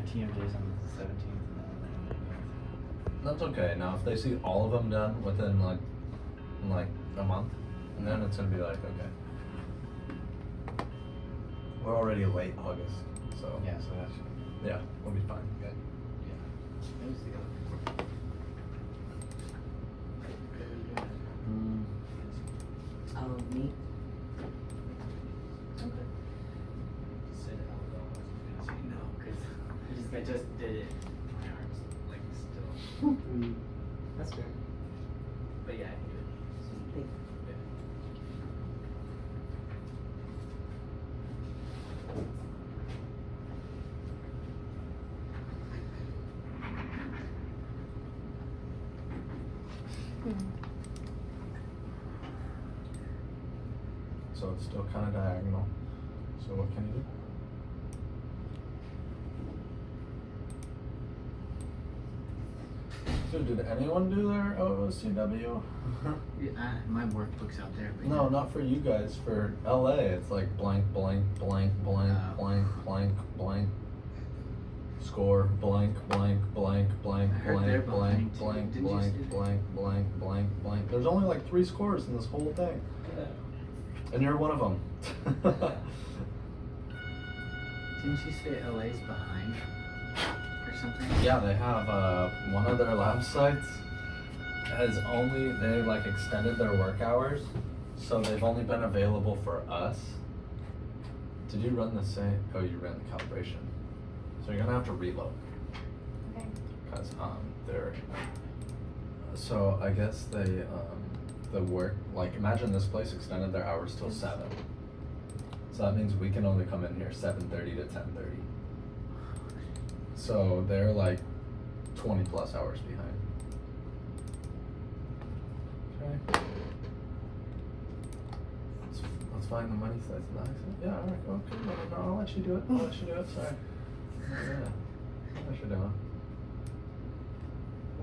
TMJ's on the 17th and then on the 19th. That's okay. Now, if they see all of them done within like a month, and then it's gonna be like, okay. We're already late August, so Yeah, so that's yeah, we'll be fine. Good. yeah. It was the other. Me? Okay. Said it out loud. I was gonna say no, because I just did it. My arm's like still. That's fair. But yeah, I can do it. Thank Yeah. So it's still kind of diagonal. So what can you do? So did anyone do their OOCW? Yeah, my workbook's out there. But No, not for you guys. For LA, it's like blank, blank, blank, blank, blank, blank, blank. Score blank, blank, blank, blank, I heard they're blank, blank, behind too. blank, Didn't you blank, see that? blank, blank, blank, blank. There's only like 3 scores in this whole thing, and you're one of them. Didn't you say LA's behind or something? Yeah, they have one of their lab sites has only they like extended their work hours, so they've only been available for us. Did you run the same? Oh, you ran the calibration, so you're gonna have to reload Okay. because they're. So I guess they the work like imagine this place extended their hours till 7. So that means we can only come in here 7:30 to 10:30. So they're like 20 plus hours behind. Okay. Let's find the money size. Nice. Yeah, alright, okay. No, I'll let you do it. I'll let you do it. Sorry. Yeah. What you doing?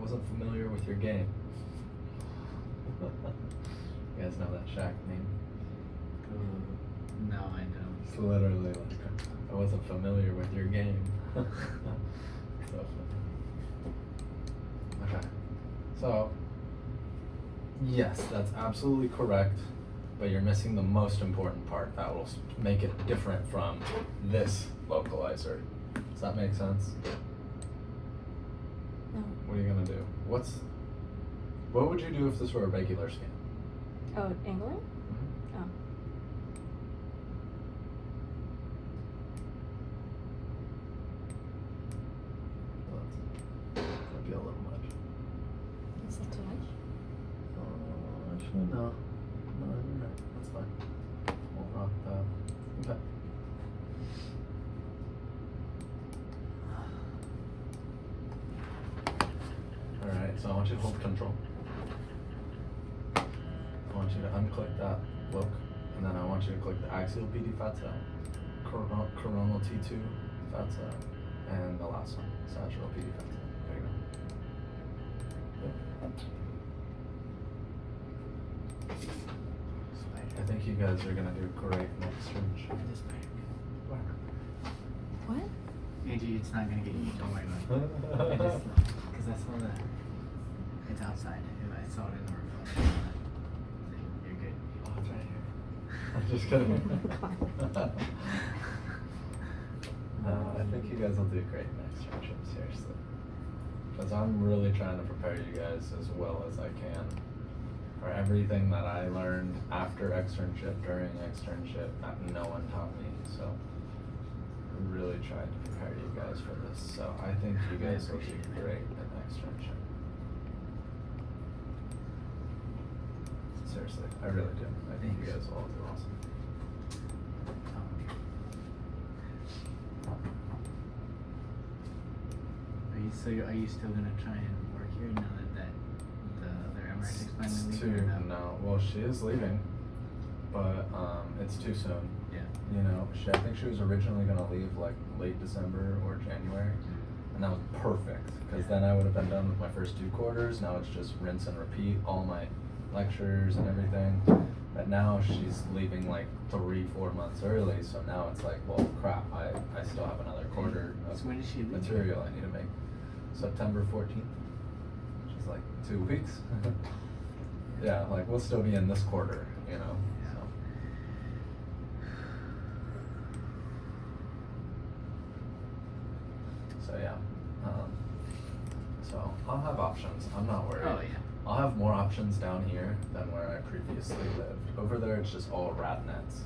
Wasn't familiar with your game. You guys know that Shaq meme? No, I don't. It's literally like, I wasn't familiar with your game. So funny. Okay. So, yes, that's absolutely correct, but you're missing the most important part that will make it different from this localizer. Does that make sense? No. What are you gonna do? What would you do if this were a regular scan? Oh, angling? Oh. Might be a little much. Is that too much? Actually, no. No, you're right. That's fine. Won't rock that. Okay. Alright, so I want you to hold control. I want you to unclick that look, and then I want you to click the axial PD fat cell, coronal T2 fat cell, and the last one, sagittal PD fat cell. There you go. I think you guys are gonna do great next range. This spider. What? Angie, it's not gonna get you. Don't worry about it. Because I saw that. It's outside. I saw it in the reflection. You're good. Oh, it's right here. I'm just kidding. I think you guys will do great next trip, seriously. Because I'm really trying to prepare you guys as well as I can for everything that I learned after externship, during externship, that no one taught me. So I really tried to prepare you guys for this. So I think you guys will do great in externship. Seriously, I really do. I think you guys will all do awesome. Are you still gonna try and work here now that the other Emirates finally leaving? or No, well, she is leaving, but it's too soon. Yeah. You know, I think she was originally gonna leave like late December or January, and that was perfect because then I would have been done with my first 2 quarters. Now it's just rinse and repeat all my lectures and everything. But now she's leaving like 3-4 months early, so now it's like, well, crap, I still have another quarter of So when did she leave? material I need to make. September 14th, which is like 2 weeks. Yeah, like we'll still be in this quarter, you know. So yeah, so I'll have options. I'm not worried. Oh yeah. I'll have more options down here than where I previously lived. Over there, it's just all RadNets.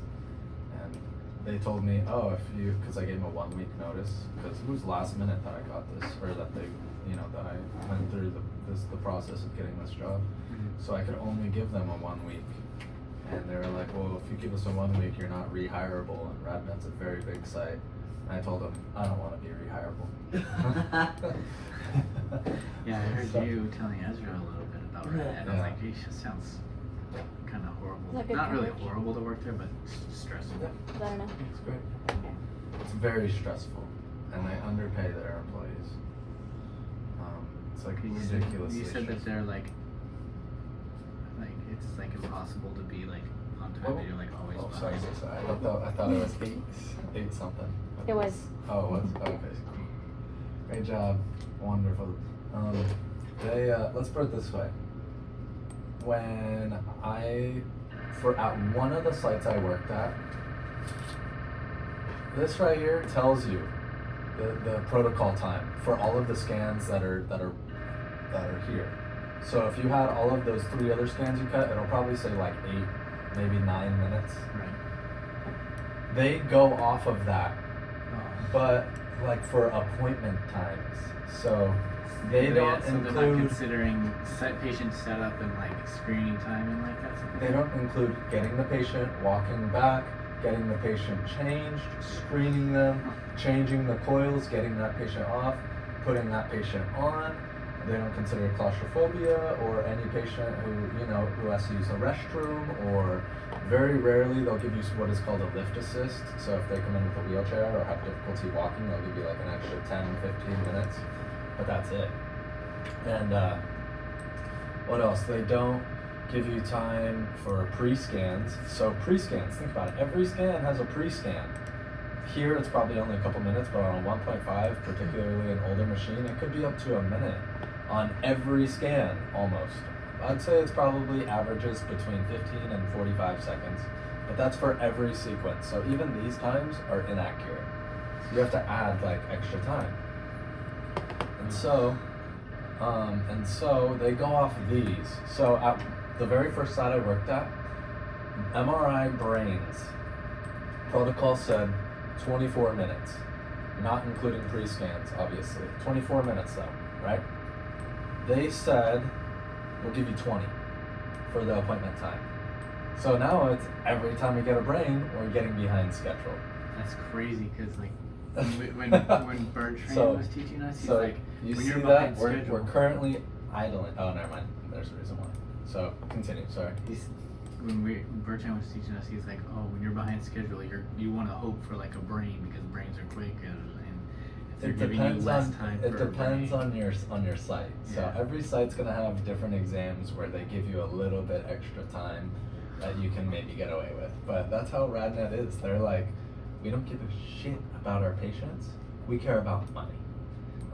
And they told me, oh, if you, because I gave them a 1 week notice, because it was last minute that I got this, or that they, you know, that I went through the process of getting this job. So I could only give them a 1 week. And they were like, well, if you give us a 1 week, you're not rehireable, and RadNet's a very big site. And I told them, I don't want to be rehireable. Yeah, I heard So- you telling Ezra a little bit about Red, and I was Yeah. like, it just sounds kind of horrible. Is that good Not really coverage? horrible to work there, but stressful. Is that enough? It's great. Okay. It's very stressful, and they underpay their employees. It's like You ridiculously. You said that stressful. they're like it's like impossible to be like on time. Oh. But you're like always Oh, behind. sorry. I thought it was eight something. It was. Oh, it was? Oh, okay. Great job. Wonderful. Let's put it this way. When at one of the sites I worked at, this right here tells you the protocol time for all of the scans that are here. So if you had all of those 3 other scans you cut, it'll probably say like 8, maybe 9 minutes. Right. They go off of that, Oh. but like for appointment times. So they Yeah, don't so they're not include considering patient setup and like screening time and like that. they don't include getting the patient, walking back, getting the patient changed, screening them, changing the coils, getting that patient off, putting that patient on. They don't consider claustrophobia or any patient who has to use a restroom, or very rarely they'll give you what is called a lift assist. So if they come in with a wheelchair or have difficulty walking, they'll give you like an extra 10, 15 minutes, but that's it. And what else? They don't give you time for pre-scans. So pre-scans, think about it. Every scan has a pre-scan. Here it's probably only a couple minutes, but on a 1.5, particularly an older machine, it could be up to a minute on every scan almost. I'd say it's probably averages between 15 and 45 seconds, but that's for every sequence. So even these times are inaccurate. So you have to add like extra time. And so they go off of these. So at the very first site I worked at, MRI brains, protocol said 24 minutes, not including pre-scans, obviously. 24 minutes though, right? They said, we'll give you 20 for the appointment time. So now it's every time we get a brain, we're getting behind schedule. That's crazy because like when Bertrand So- was teaching us, he's So like, you when see you're that? behind We're schedule, currently idling. Oh, never mind. There's a reason why. So continue, sorry. when Bertrand was teaching us, he's like, oh, when you're behind schedule, you want to hope for like a brain because brains are quick and if they're It giving you depends less on time it for a depends brain. on your site. So Yeah. every site's gonna have different exams where they give you a little bit extra time that you can maybe get away with. But that's how RadNet is. They're like, we don't give a shit about our patients. We care about money.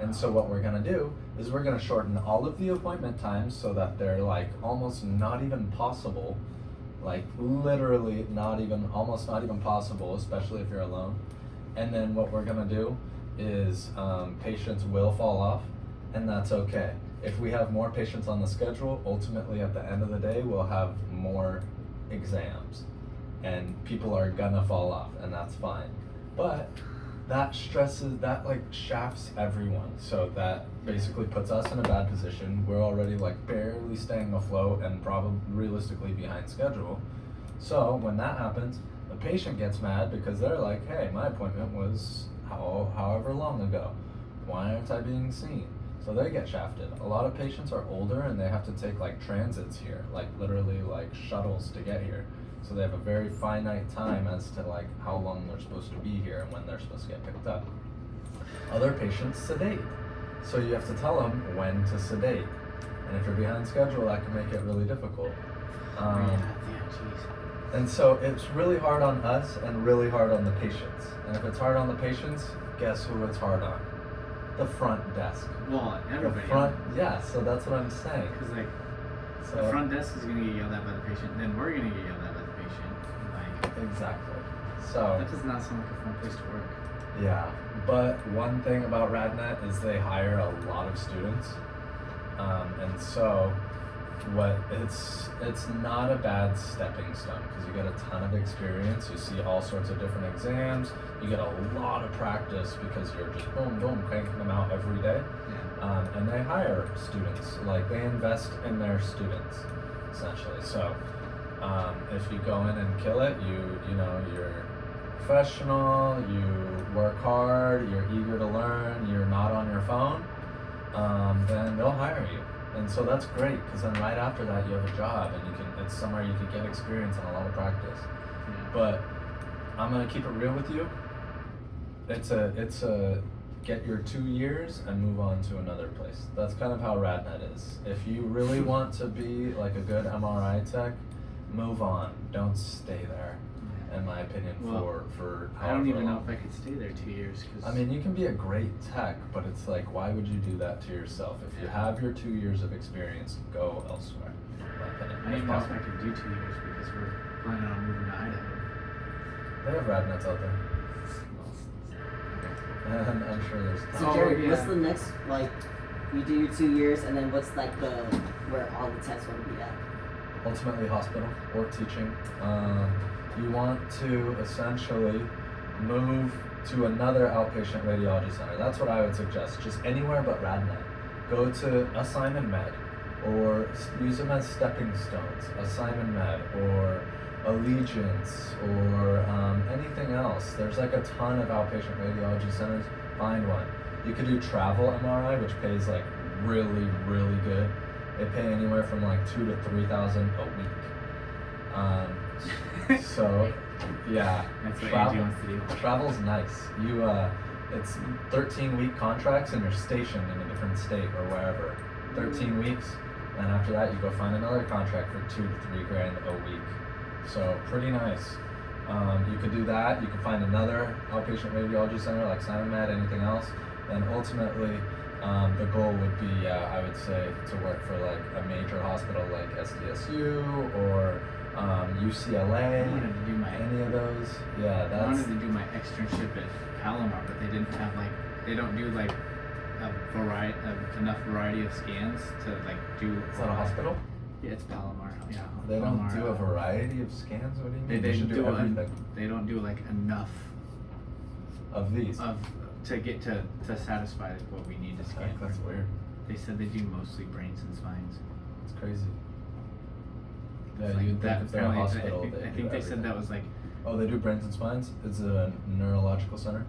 And so what we're gonna do is we're gonna shorten all of the appointment times so that they're like almost not even possible, like literally almost not even possible, especially if you're alone. And then what we're gonna do is patients will fall off, and that's okay. If we have more patients on the schedule, ultimately at the end of the day, we'll have more exams, and people are gonna fall off, and that's fine. But that shafts everyone, so that basically puts us in a bad position. We're already like barely staying afloat and probably realistically behind schedule. So when that happens, the patient gets mad because they're like, hey, my appointment was however long ago. Why aren't I being seen? So they get shafted. A lot of patients are older and they have to take like transits here, like literally like shuttles to get here. So they have a very finite time as to like how long they're supposed to be here and when they're supposed to get picked up. Other patients sedate. So you have to tell them when to sedate. And if you're behind schedule, that can make it really difficult. Yeah, jeez. And so it's really hard on us and really hard on the patients. And if it's hard on the patients, guess who it's hard on? The front desk. Well, everybody. The front, yeah. So that's what I'm saying. Because like So the front desk is gonna get yelled at by the patient, then we're gonna get yelled at by the patient. Like exactly. So that does not sound like a fun place to work. yeah, but one thing about RadNet is they hire a lot of students, and so it's not a bad stepping stone because you get a ton of experience. You see all sorts of different exams. You get a lot of practice because you're just boom boom cranking them out every day. Yeah. And they hire students, like they invest in their students, essentially. So if you go in and kill it, you know you're professional, you work hard, you're eager to learn, you're not on your phone, then they'll hire you. And so that's great because then right after that you have a job and it's somewhere you can get experience and a lot of practice. Yeah. But I'm gonna keep it real with you. It's a get your 2 years and move on to another place. That's kind of how RadNet is. If you really want to be like a good MRI tech, move on. Don't stay there, in my opinion, Well, for I don't even know long. if I could stay there 2 years. Cause I mean, you can be a great tech, but it's like, why would you do that to yourself? If you have your 2 years of experience, go elsewhere. In my opinion. I don't even know if I could do 2 years because we're planning on moving to Idaho. They have RadNets out there. Okay. And I'm sure there's So Oh, Jared, yeah. what's the next, like, you do your 2 years, and then what's like the, where all the tests want to be at? ultimately hospital or teaching. You want to essentially move to another outpatient radiology center. That's what I would suggest. Just anywhere but RadNet. Go to a Simon Med, or use them as stepping stones. A Simon Med, or Allegiance, or anything else. There's like a ton of outpatient radiology centers. Find one. You could do travel MRI, which pays like really, really good. They pay anywhere from like $2,000 to $3,000 a week. So, yeah, That's what Angie wants to do. travel's nice. It's 13-week contracts, and you're stationed in a different state or wherever. 13 weeks, and after that, you go find another contract for $2,000 to $3,000 a week. So pretty nice. You could do that. You could find another outpatient radiology center like Simon Med, anything else, and ultimately. The goal would be, I would say, to work for like a major hospital like SDSU or UCLA. I wanted to do my Any of those? Yeah, I wanted that's. to do my externship at Palomar, but they didn't have like they don't do like enough variety of scans to like do. Is that a hospital? Yeah, it's Palomar. Yeah. They don't Palomar, do a variety of scans. What do you mean? They should do everything They don't do like enough of these. to get to satisfy what we need to scan. Heck, that's weird. They said they do mostly brains and spines. It's crazy. Yeah, It's like you'd that think if they're a apparently- hospital, I they think they said that was like Oh, they do brains and spines. It's a neurological center.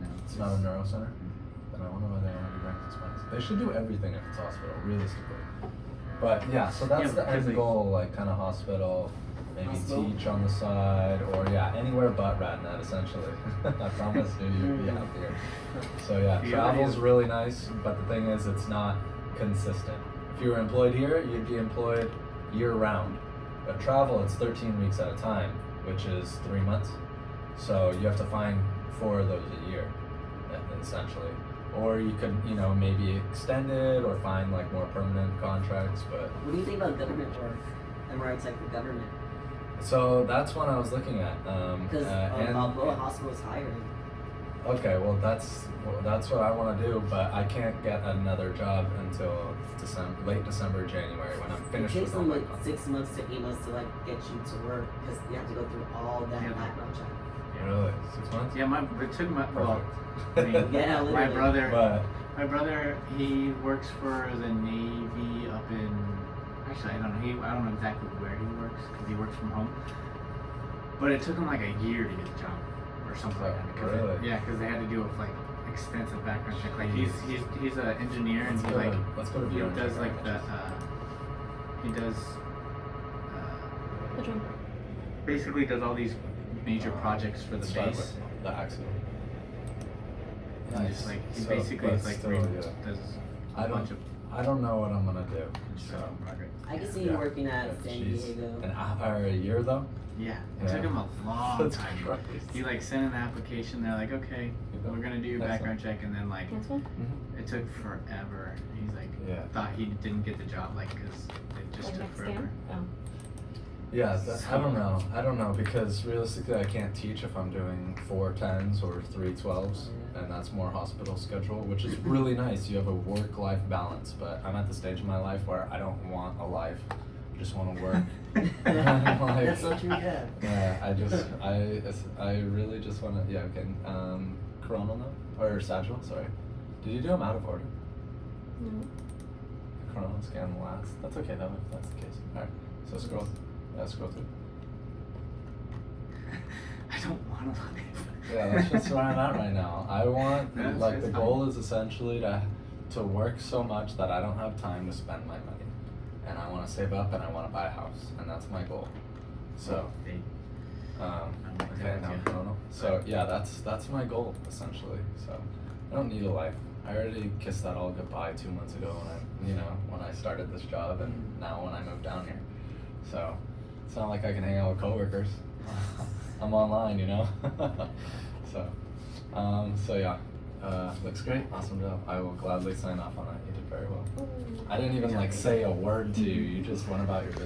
no, It's not a neuro center. Then I wonder why they don't do brains and spines. They should do everything if it's hospital, realistically. But yeah, so that's Yeah, the because end they- goal, like kind of hospital, maybe Hospital? teach on the side, or yeah, anywhere but RadNet essentially. I promise you, you'd be happier. So yeah, Yeah, travel's yeah. really nice, but the thing is, it's not consistent. If you were employed here, you'd be employed year round. But travel, it's 13 weeks at a time, which is 3 months. So you have to find 4 of those a year, essentially. Or you could, maybe extend it or find like more permanent contracts, but What do you think about government work? MRI tech for government? so that's one I was looking at. Because Balboa Hospital is hiring. Okay, well that's what I want to do, but I can't get another job until late December, January when I'm It finished takes with all them my like 6 months to 8 months to like get you to work because you have to go through all that Yeah. background check. Really? 6 months? Yeah, it took my well. I Perfect. mean, Yeah, my literally. brother. But My brother, he works for the Navy up in. Actually, I don't know. I don't know exactly where he works because he works from home. But it took him like a year to get the job, or something like that. Because Really? because they had to do a like extensive background check. Like he's an engineer and let's go to he Bjorn does check like our the matches. he does Which one? basically does all these major projects for the Let's start base. with the accident. And just like he So, basically but is like still, yeah. does I a bunch don't. of I don't know what I'm gonna do. construction projects. I can see Yeah. you working at Yeah, San jeez. Diego. A year though? Yeah, it Yeah. took him a long That's time. crazy. He like sent an application. They're like, okay, we're gonna do your Next background check, and then like Next one? Mhm. it took forever. He's like, Yeah. thought he didn't get the job like because it just Like took next forever. scan? Oh. Yeah, I don't know because realistically I can't teach if I'm doing 4 10s or 3 12s, and that's more hospital schedule, which is really nice. You have a work-life balance, but I'm at the stage in my life where I don't want a life. I just want to work. That's so true, yeah. Yeah, I really just want to, yeah, okay. Coronal now? Or sagittal, sorry. Did you do them out of order? No. Coronal scan last. That's okay though, if that's the case. Alright, so scroll through. I don't want to look. Yeah, that's just where I'm at right now. I want, That's- like, it's the fine. goal is essentially to work so much that I don't have time to spend my money. And I want to save up and I want to buy a house. And that's my goal. So, Hey, okay, now Coronal. So, yeah, that's my goal, essentially. So, I don't need a life. I already kissed that all goodbye 2 months ago when I started this job and now when I moved down here. So, it's not like I can hang out with coworkers. I'm online, so yeah, looks great. Awesome job. I will gladly sign off on it. You did very well. I didn't even like say a word to you. You just went about your business.